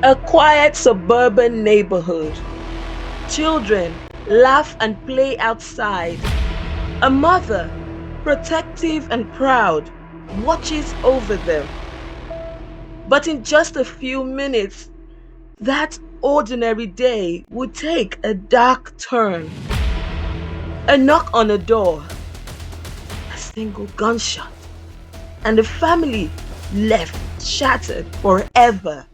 A quiet suburban neighborhood. Children laugh and play outside. A mother, protective and proud, watches over them. But in just a few minutes, that ordinary day would take a dark turn. A knock on a door, a single gunshot, and the family left shattered forever.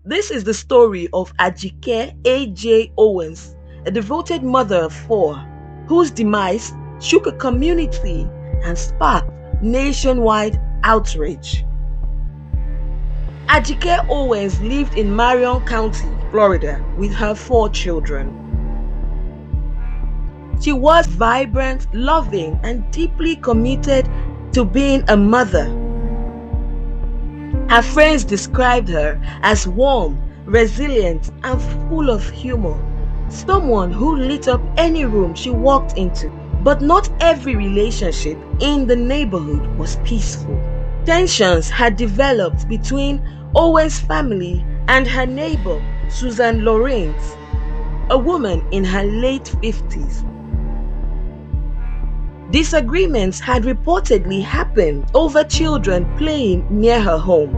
This is the story of Ajike A.J. Owens, a devoted mother of four, whose demise shook a community and sparked nationwide outrage. Ajike Owens lived in Marion County, Florida, with her four children. She was vibrant, loving, and deeply committed to being a mother. Her friends described her as warm, resilient, and full of humor. Someone who lit up any room she walked into. But not every relationship in the neighborhood was peaceful. Tensions had developed between Owen's family and her neighbor, Susan Lawrence, a woman in her late 50s. Disagreements had reportedly happened over children playing near her home.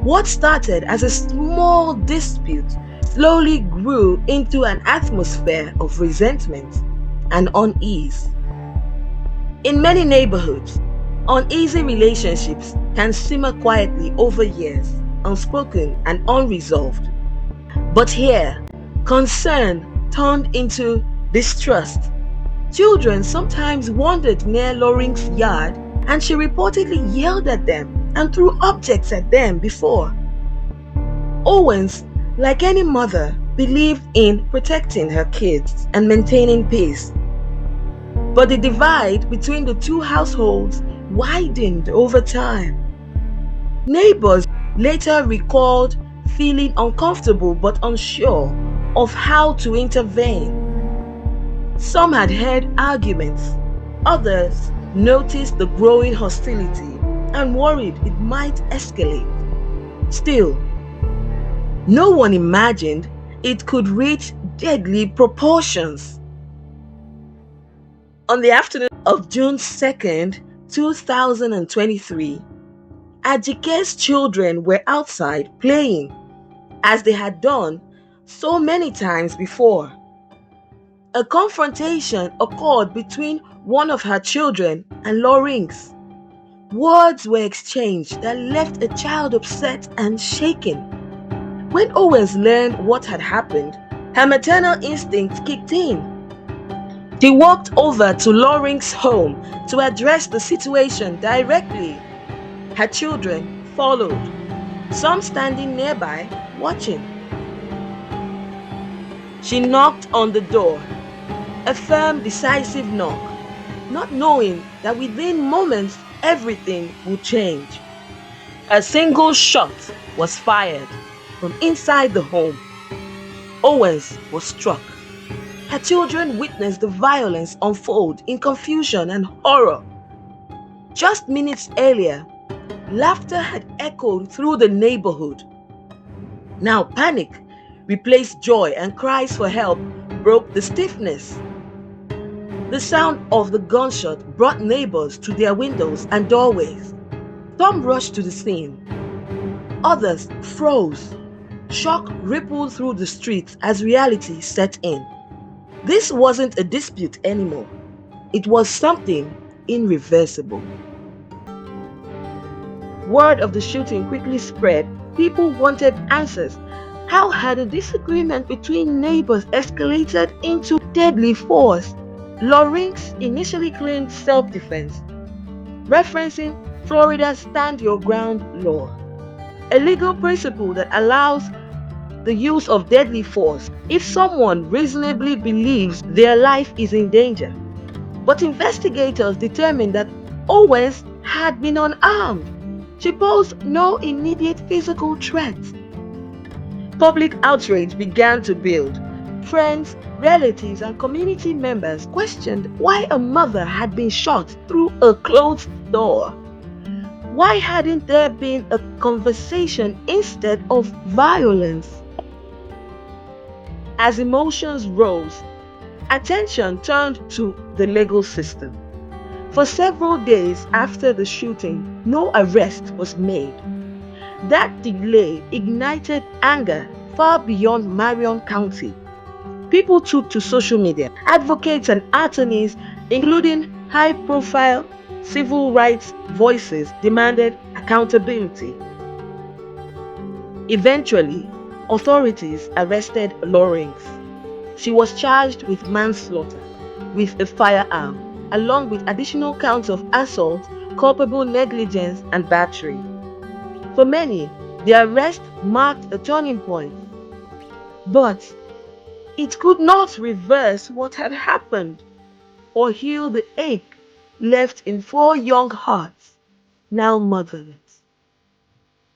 What started as a small dispute slowly grew into an atmosphere of resentment and unease. In many neighborhoods, uneasy relationships can simmer quietly over years, unspoken and unresolved. But here, concern turned into distrust. Children sometimes wandered near Loring's yard and she reportedly yelled at them and threw objects at them before. Owens, like any mother, believed in protecting her kids and maintaining peace. But the divide between the two households widened over time. Neighbors later recalled feeling uncomfortable but unsure of how to intervene. Some had heard arguments, others noticed the growing hostility and worried it might escalate. Still, no one imagined it could reach deadly proportions. On the afternoon of June 2nd, 2023, Ajike's children were outside playing, as they had done so many times before. A confrontation occurred between one of her children and Lawrence. Words were exchanged that left a child upset and shaken. When Owens learned what had happened, her maternal instinct kicked in. She walked over to Lawrence's home to address the situation directly. Her children followed, some standing nearby watching. She knocked on the door, a firm, decisive knock, not knowing that within moments everything would change. A single shot was fired from inside the home. Owens was struck. Her children witnessed the violence unfold in confusion and horror. Just minutes earlier, laughter had echoed through the neighborhood. Now panic replaced joy and cries for help broke the stillness. The sound of the gunshot brought neighbors to their windows and doorways. Some rushed to the scene. Others froze. Shock rippled through the streets as reality set in. This wasn't a dispute anymore. It was something irreversible. Word of the shooting quickly spread. People wanted answers. How had a disagreement between neighbors escalated into deadly force? Lawrence initially claimed self-defense, referencing Florida's Stand Your Ground law, a legal principle that allows the use of deadly force if someone reasonably believes their life is in danger. But investigators determined that Owens had been unarmed. She posed no immediate physical threat. Public outrage began to build. Friends, relatives, and community members questioned why a mother had been shot through a closed door. Why hadn't there been a conversation instead of violence? As emotions rose, attention turned to the legal system. For several days after the shooting, no arrest was made. That delay ignited anger far beyond Marion County. People took to social media. Advocates and attorneys, including high-profile civil rights voices, demanded accountability. Eventually, authorities arrested Lawrence. She was charged with manslaughter with a firearm, along with additional counts of assault, culpable negligence, and battery. For many, the arrest marked a turning point, but it could not reverse what had happened or heal the ache left in four young hearts, now motherless.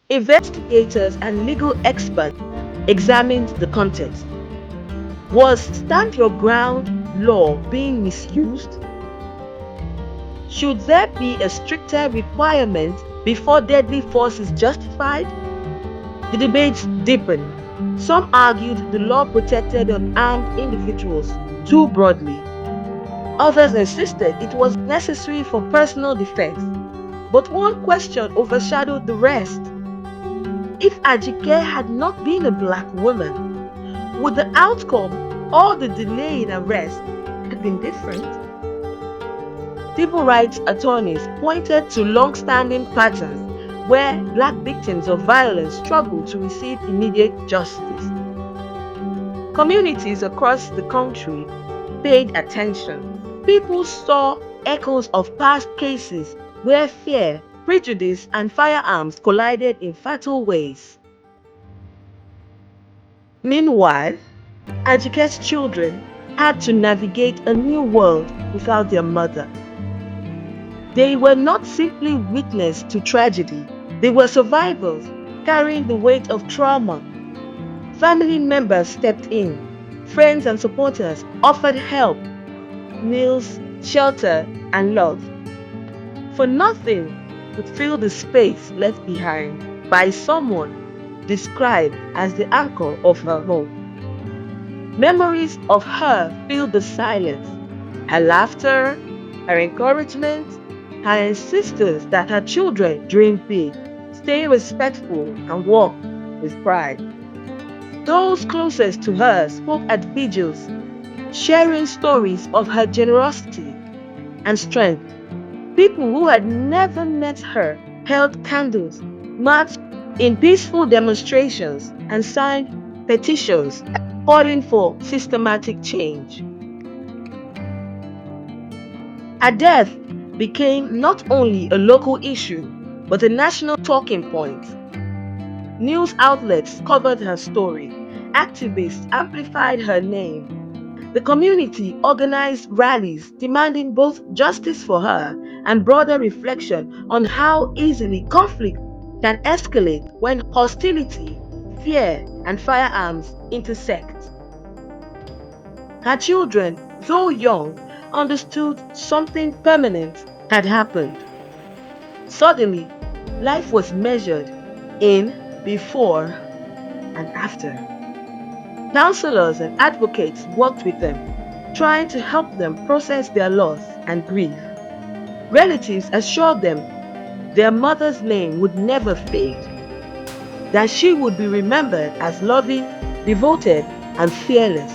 Investigators and legal experts examined the context. Was stand your ground law being misused? Should there be a stricter requirement before deadly force is justified? The debates deepened. Some argued the law protected unarmed individuals too broadly. Others insisted it was necessary for personal defense. But one question overshadowed the rest. If Ajike had not been a black woman, would the outcome or the delay in arrest have been different? Civil rights attorneys pointed to long-standing patterns where black victims of violence struggle to receive immediate justice. Communities across the country paid attention. People saw echoes of past cases where fear, prejudice, and firearms collided in fatal ways. Meanwhile, Ajike's children had to navigate a new world without their mother. They were not simply witness to tragedy, they were survivors carrying the weight of trauma. Family members stepped in, friends and supporters offered help, meals, shelter, and love. For nothing could fill the space left behind by someone described as the anchor of her home. Memories of her filled the silence, her laughter, her encouragement, her insistence that her children dream big, stay respectful, and walk with pride. Those closest to her spoke at vigils, sharing stories of her generosity and strength. People who had never met her held candles, marched in peaceful demonstrations, and signed petitions calling for systematic change. Her death became not only a local issue, but a national talking point. News outlets covered her story. Activists amplified her name. The community organized rallies demanding both justice for her and broader reflection on how easily conflict can escalate when hostility, fear, and firearms intersect. Her children, though young, understood something permanent had happened. Suddenly, life was measured in before and after. Counselors and advocates worked with them, trying to help them process their loss and grief. Relatives assured them their mother's name would never fade, that she would be remembered as loving, devoted, and fearless.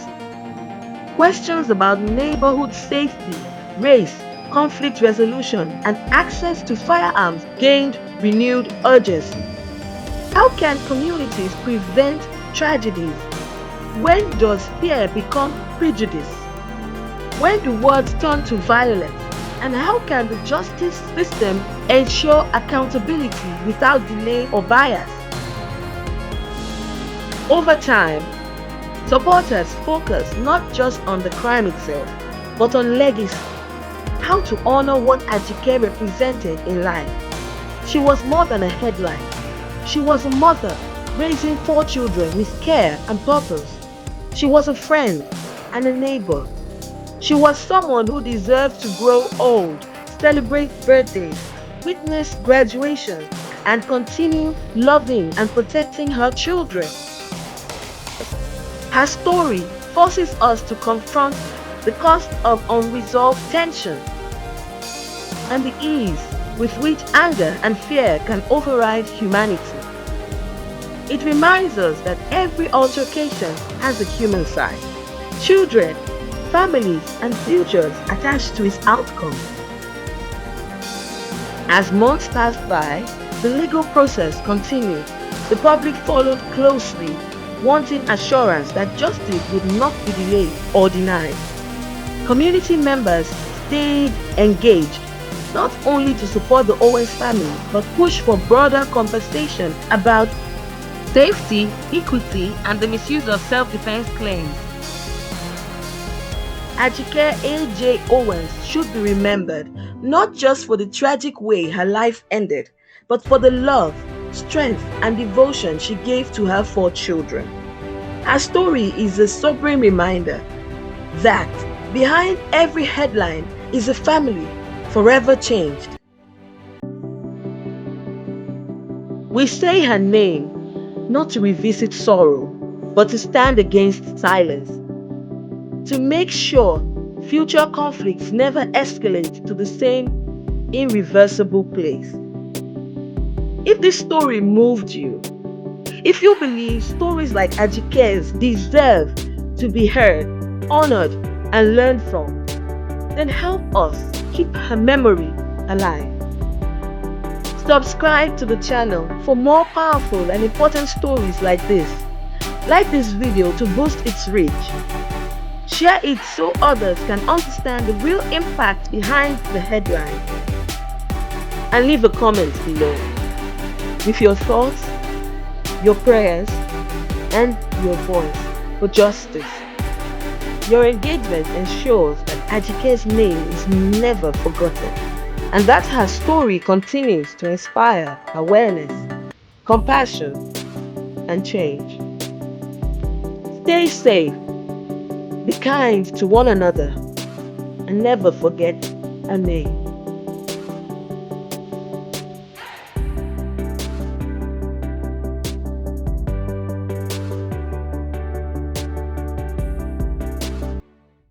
Questions about neighborhood safety, race, conflict resolution, and access to firearms gained renewed urgency. How can communities prevent tragedies? When does fear become prejudice? When do words turn to violence? And how can the justice system ensure accountability without delay or bias? Over time, supporters focus not just on the crime itself, but on legacy. How to honor what Ajike represented in life. She was more than a headline. She was a mother, raising 4 children with care and purpose. She was a friend and a neighbor. She was someone who deserved to grow old, celebrate birthdays, witness graduation, and continue loving and protecting her children. Her story forces us to confront the cost of unresolved tension and the ease with which anger and fear can override humanity. It reminds us that every altercation has a human side, children, families, and futures attached to its outcome. As months passed by, the legal process continued. The public followed closely, wanting assurance that justice would not be delayed or denied. Community members stayed engaged, not only to support the Owens family, but push for broader conversation about safety, equity, and the misuse of self-defense claims. Ajike A.J. Owens should be remembered not just for the tragic way her life ended, but for the love, strength, and devotion she gave to her 4 children. Her story is a sobering reminder that behind every headline is a family forever changed. We say her name not to revisit sorrow, but to stand against silence, to make sure future conflicts never escalate to the same irreversible place. If this story moved you, if you believe stories like Ajike's deserve to be heard, honored, and learned from, then help us keep her memory alive. Subscribe to the channel for more powerful and important stories like this. Like this video to boost its reach. Share it so others can understand the real impact behind the headline. And leave a comment below with your thoughts, your prayers, and your voice for justice. Your engagement ensures that Ajike's name is never forgotten, and that her story continues to inspire awareness, compassion, and change. Stay safe, be kind to one another, and never forget her name.